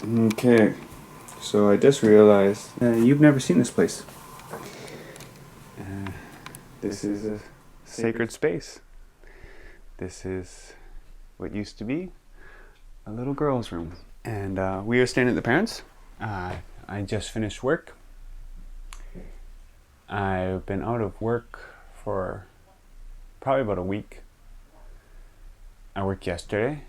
Okay, so I just realized you've never seen this place. This is a sacred space. This is what used to be a little girl's room. And we are staying at the parents'. I just finished work. I've been out of work for probably about a week. I worked yesterday.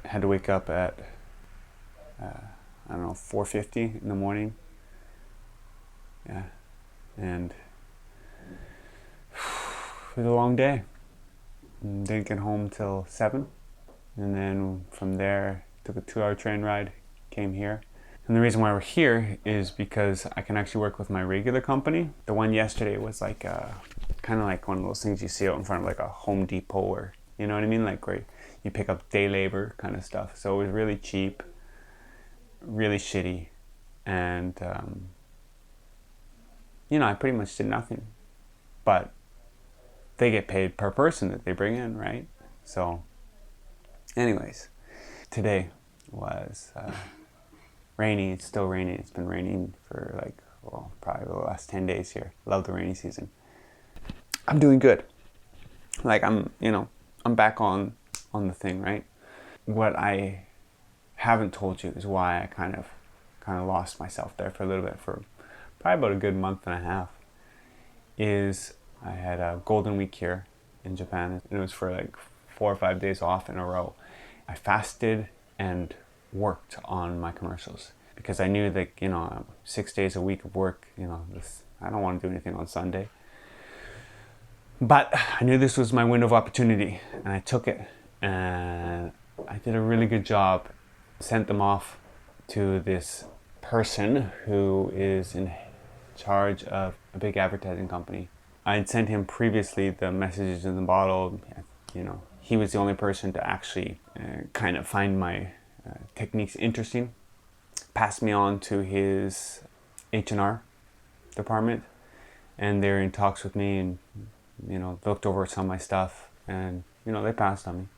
I had to wake up at, 4:50 in the morning. Yeah, and it was a long day. Didn't get home till 7. And then from there, took a 2-hour train ride, came here. And the reason why we're here is because I can actually work with my regular company. The one yesterday was like kind of like one of those things you see out in front of like a Home Depot, or you know what I mean, like where you pick up day labor kind of stuff. So it was really cheap, really shitty, and I pretty much did nothing. But they get paid per person that they bring in, right? So anyways, today was rainy. It's still raining. It's been raining for probably the last 10 days here. Love the rainy season. I'm doing good. Like I'm back on the thing, right? What I haven't told you is why I kind of lost myself there for a little bit, for probably about a good month and a half. Is I had a golden week here in Japan, and it was for like 4 or 5 days off in a row. I fasted and worked on my commercials because I knew that 6 days a week of work, I don't want to do anything on Sunday. But I knew this was my window of opportunity, and I took it, and I did a really good job. Sent them off to this person who is in charge of a big advertising company. I had sent him previously the messages in the bottle. He was the only person to actually kind of find my techniques interesting. Passed me on to his H&R department, and they're in talks with me, and looked over some of my stuff, and they passed on me.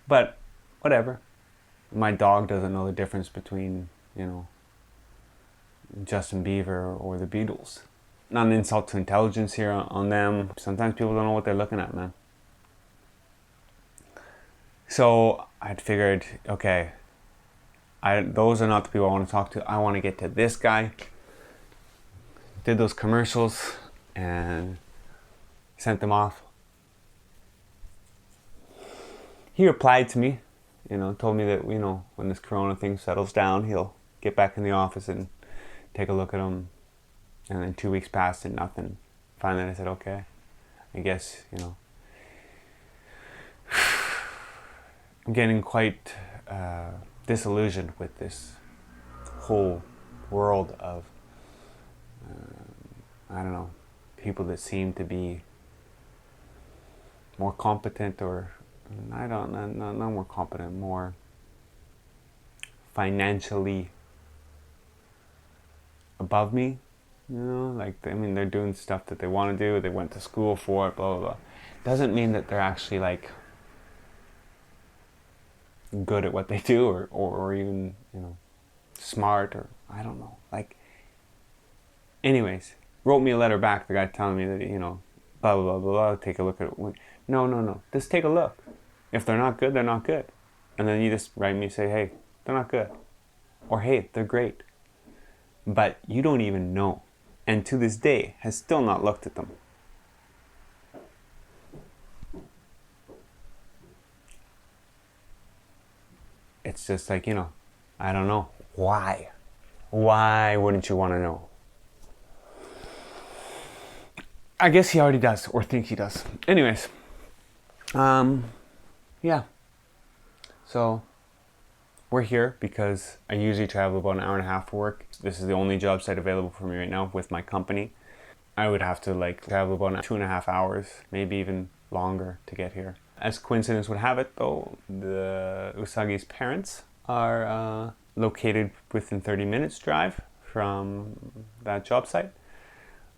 But whatever. My dog doesn't know the difference between Justin Bieber or the Beatles. Not an insult to intelligence here on them. Sometimes people don't know what they're looking at, man. So I'd figured, okay, those are not the people I want to talk to. I want to get to this guy. Did those commercials and sent them off. He replied to me, told me that, when this corona thing settles down, he'll get back in the office and take a look at them. And then 2 weeks passed and nothing. Finally I said, okay, I guess, I'm getting quite disillusioned with this whole world of, people that seem to be more competent, or not more competent, more financially above me. They're doing stuff that they want to do. They went to school for it, blah, blah, blah. Doesn't mean that they're actually like good at what they do, or even, smart, or I don't know. Anyways, wrote me a letter back, the guy telling me that, blah, blah, blah, blah, take a look at it. No. Just take a look. If they're not good, they're not good. And then you just write me, say, hey, they're not good. Or hey, they're great. But you don't even know. And to this day, has still not looked at them. It's just like, I don't know. Why? Why wouldn't you want to know? I guess he already does, or thinks he does. Anyways, yeah. So we're here because I usually travel about an hour and a half for work. This is the only job site available for me right now with my company. I would have to travel about 2.5 hours, maybe even longer to get here. As coincidence would have it, though, the Usagi's parents are located within 30 minutes drive from that job site.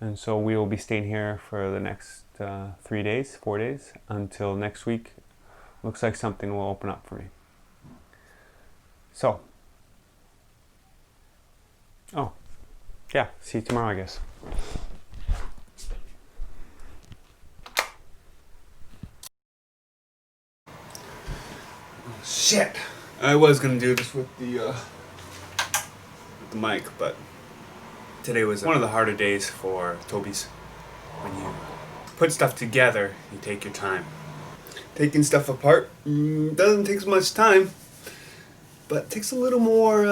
And so we will be staying here for the next 4 days, until next week. Looks like something will open up for me. So, Oh, yeah. See you tomorrow, I guess. Oh, shit. I was gonna do this with the mic, but today was one of the harder days for Toby's. When you put stuff together, you take your time. Taking stuff apart doesn't take as much time, but it takes a little more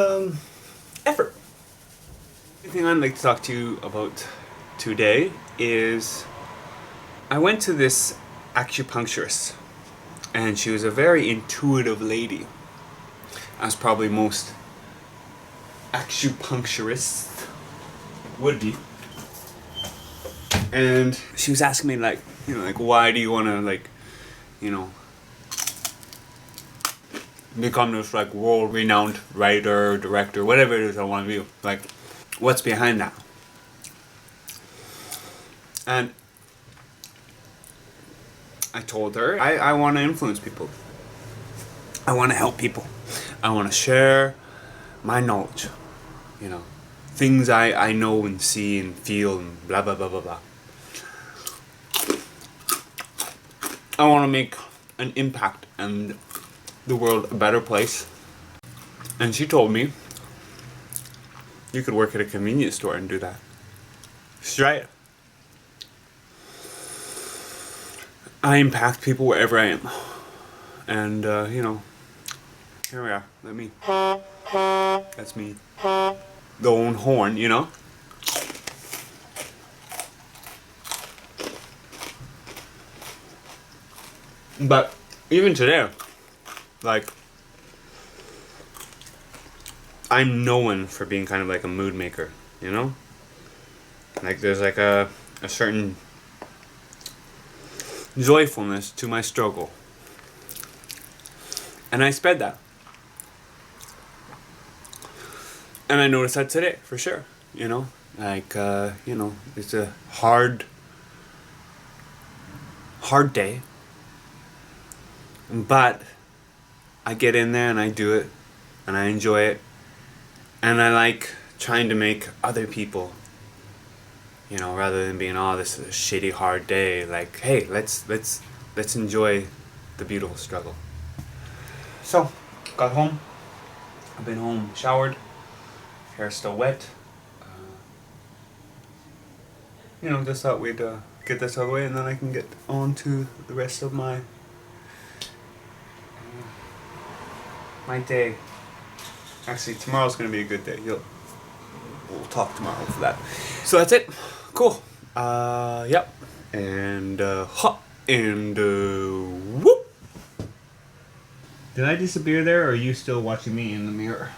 effort. The thing I'd like to talk to you about today is I went to this acupuncturist, and she was a very intuitive lady, as probably most acupuncturists would be. And she was asking me, like, you know, like, why do you want to, like, you know, become this, like, world-renowned writer, director, whatever it is I want to be. Like, what's behind that? And I told her, I want to influence people. I want to help people. I want to share my knowledge, you know, things I know and see and feel and blah, blah, blah, blah, blah. I want to make an impact and the world a better place. And she told me, you could work at a convenience store and do that. She's right. I impact people wherever I am. And, you know, here we are. That's me. The own horn, you know? But even today, like, I'm known for being kind of like a mood maker, you know? Like, there's like a certain joyfulness to my struggle. And I spread that. And I noticed that today, for sure, you know? Like, you know, it's a hard day. But I get in there and I do it, and I enjoy it, and I like trying to make other people, you know, rather than being, oh, this is a shitty hard day, like, hey, let's enjoy the beautiful struggle. So, got home. I've been home, showered, hair still wet. You know, just thought we'd get this out of the way, and then I can get on to the rest of my day. Actually, tomorrow's gonna be a good day. We'll talk tomorrow for that. So that's it. Cool. Yep. And whoop. Did I disappear there, or are you still watching me in the mirror?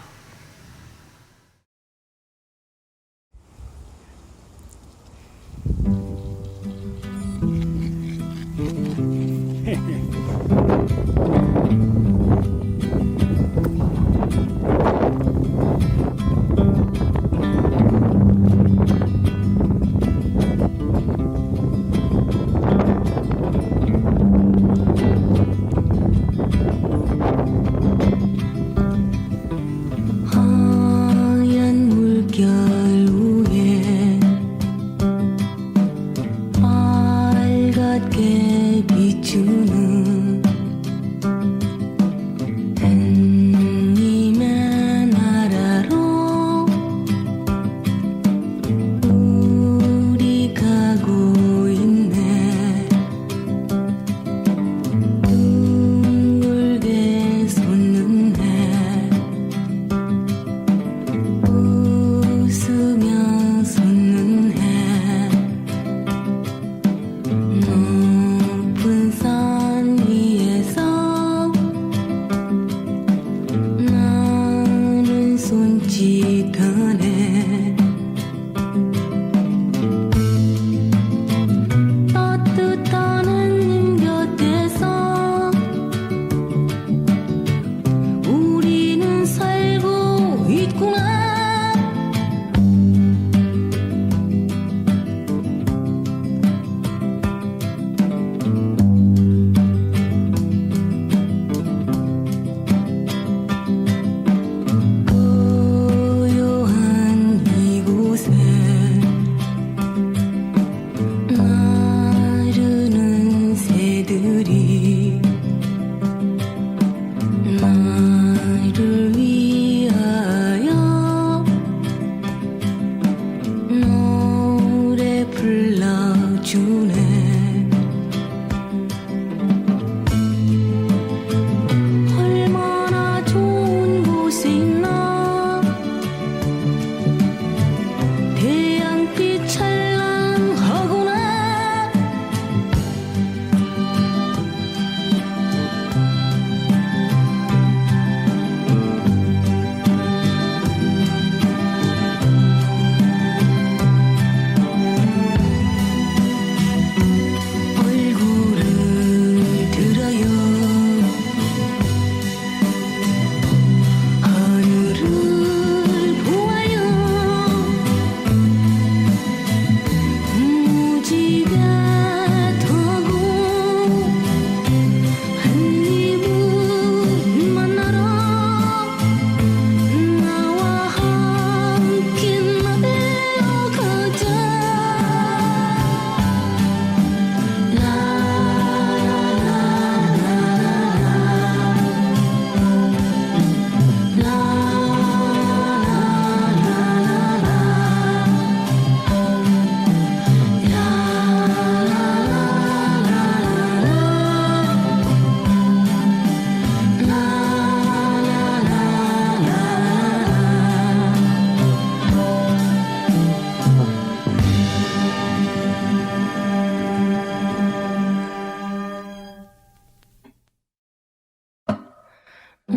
So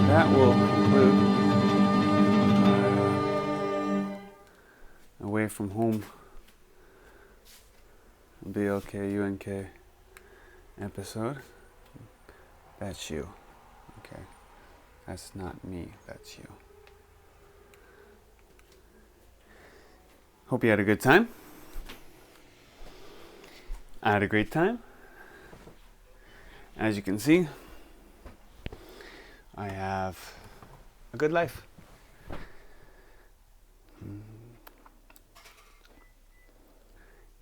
that will conclude Away from Home BLK episode. That's you. Okay. That's not me, that's you. Hope you had a good time. I had a great time. As you can see, I have a good life.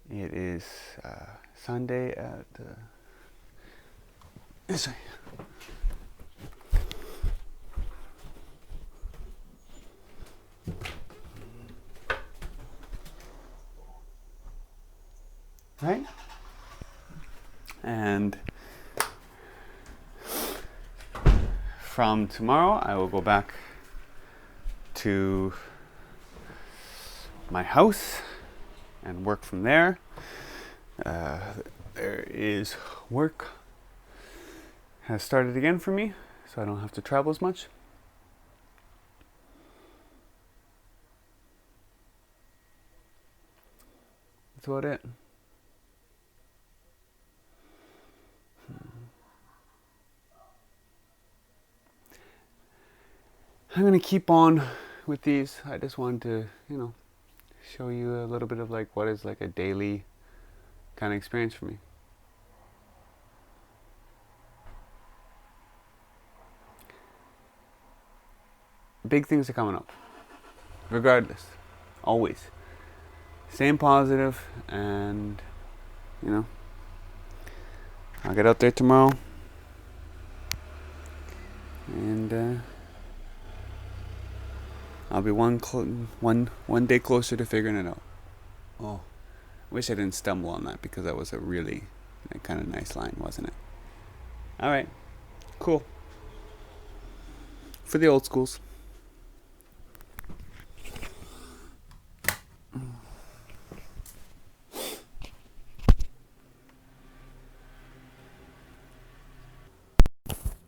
It is Sunday at this way. Right? And from tomorrow, I will go back to my house and work from there. There is work has started again for me, so I don't have to travel as much. That's about it. I'm going to keep on with these. I just wanted to, show you a little bit of like what is like a daily kind of experience for me. Big things are coming up. Regardless. Always. Staying positive, and I'll get out there tomorrow. And I'll be one day closer to figuring it out. Oh, wish I didn't stumble on that, because that was a really kind of nice line, wasn't it? All right, cool. For the old schools.